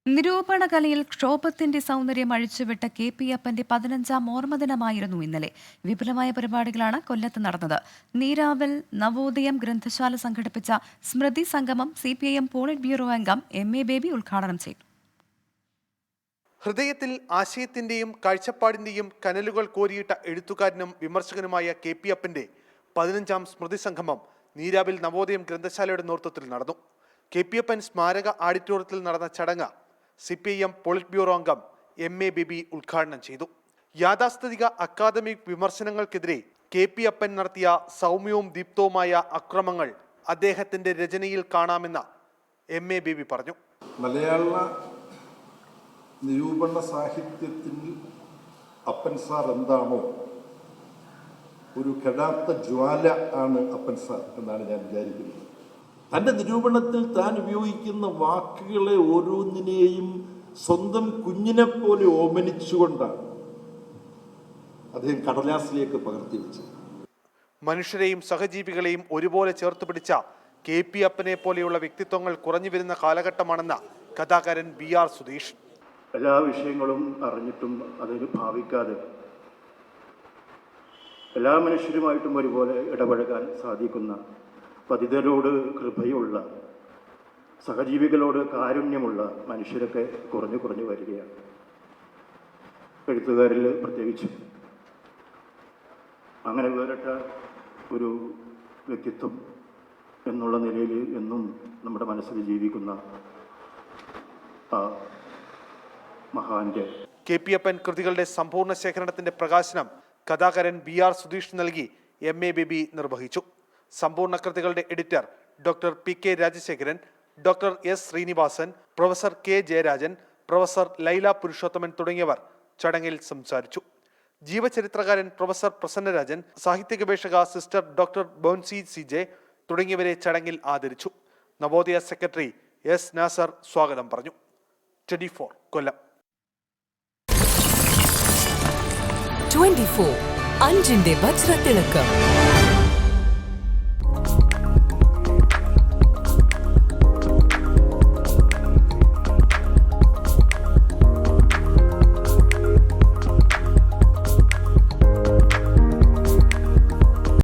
നിരൂപണ കലയിൽ ക്ഷോഭത്തിന്റെ സൗന്ദര്യം അഴിച്ചുവിട്ട കെ.പി. അപ്പന്റെ 15ാം ഓർമ്മദിനമായിരുന്നു ഇന്നലെ. വിപുലമായ പരിപാടികളാണ് കൊല്ലത്ത് നടന്നത്. നീരാവിൽ നവോദയം ഗ്രന്ഥശാല സംഘടിപ്പിച്ച സ്മൃതി സംഗമം CPIM പോളിറ്റ് ബ്യൂറോ അംഗം MA ബേബി ഉദ്ഘാടനം ചെയ്തു. ഹൃദയത്തിൽ ആശയത്തിന്റെയും കാഴ്ചപ്പാടിന്റെയും കനലുകൾ കോരിയിട്ട എഴുത്തുകാരനും വിമർശകനുമായ കെ.പി. അപ്പന്റെ 15ാം സ്മൃതി സംഗമം നീരാവിൽ നവോദയം ഗ്രന്ഥശാലയുടെ നേതൃത്വത്തിൽ നടന്നു. കെ.പി. അപ്പൻ സ്മാരക ഓഡിറ്റോറിയത്തിൽ നടന്ന ചടങ്ങ് CPIM പോളിറ്റ് ബ്യൂറോ അംഗം MA ബേബി ഉദ്ഘാടനം ചെയ്തു. യാഥാസ്ഥിതിക അക്കാദമിക് വിമർശനങ്ങൾക്കെതിരെ കെ.പി. അപ്പൻ നടത്തിയ സൗമ്യവും ദീപ്തവുമായ അക്രമങ്ങൾ അദ്ദേഹത്തിന്റെ രചനയിൽ കാണാമെന്ന് MA ബേബി പറഞ്ഞു. മലയാള നിരൂപണ സാഹിത്യത്തിൽ അപ്പൻ സാർ എന്താണോ ഒരു കെടാത്ത ജ്വാല ആണ് അപ്പൻ സാർ എന്നാണ് ഞാൻ വിചാരിക്കുന്നത്. തൻ്റെ നിരൂപണത്തിൽ താൻ ഉപയോഗിക്കുന്ന വാക്കുകളെ ഓരോന്നിനെയും സ്വന്തം കുഞ്ഞിനെ പോലെ ഓമനിച്ചുകൊണ്ടാണ് അദ്ദേഹം കടലാസിലേക്ക് പകർത്തി വെച്ചത്. മനുഷ്യരെയും സഹജീവികളെയും ഒരുപോലെ ചേർത്ത് പിടിച്ച കെ.പി. അപ്പനെ പോലെയുള്ള വ്യക്തിത്വങ്ങൾ കുറഞ്ഞു വരുന്ന കാലഘട്ടമാണെന്ന് കഥാകാരൻ BR സുധീഷ്. എല്ലാ വിഷയങ്ങളും അറിഞ്ഞിട്ടും അതിന് ഭാവിക്കാതെ എല്ലാ മനുഷ്യരുമായിട്ടും ഒരുപോലെ ഇടപഴകാൻ സാധിക്കുന്ന, പതിതരോട് കൃപയുള്ള, സഹജീവികളോട് കാരുണ്യമുള്ള മനുഷ്യരൊക്കെ കുറഞ്ഞു വരികയാണ്. എഴുത്തുകാരിൽ പ്രത്യേകിച്ചും അങ്ങനെ വേറിട്ട ഒരു വ്യക്തിത്വം എന്നുള്ള നിലയിൽ എന്നും നമ്മുടെ മനസ്സിൽ ജീവിക്കുന്ന ആ മഹാന്റെ കെ.പി. അപ്പൻ കൃതികളുടെ സമ്പൂർണ്ണ ശേഖരണത്തിന്റെ പ്രകാശനം കഥാകാരൻ BR സുധീഷ് നൽകി MA ബേബി നിർവഹിച്ചു. സമ്പൂർണ്ണ കൃതികളുടെ editor doctor PK Rajasekharan, doctor S Srinivasan, professor K Jayarajan, professor Laila Purushothaman തുടങ്ങിയവർ ചടങ്ങിൽ സംസാരിച്ചു. ജീവചരിത്രകാരൻ പ്രൊഫസർ പ്രസന്നരാജൻ, സാഹിത്യ ഗവേഷക സിസ്റ്റർ ഡോക്ടർ ബോൻസി CJ തുടങ്ങിയവരെ ചടങ്ങിൽ ആദരിച്ചു. നവോദയ സെക്രട്ടറി S നാസർ സ്വാഗതം പറഞ്ഞു. 24 കൊല്ലം. 24 അഞ്ചിന്റെ വജ്രത്തിളക്കം.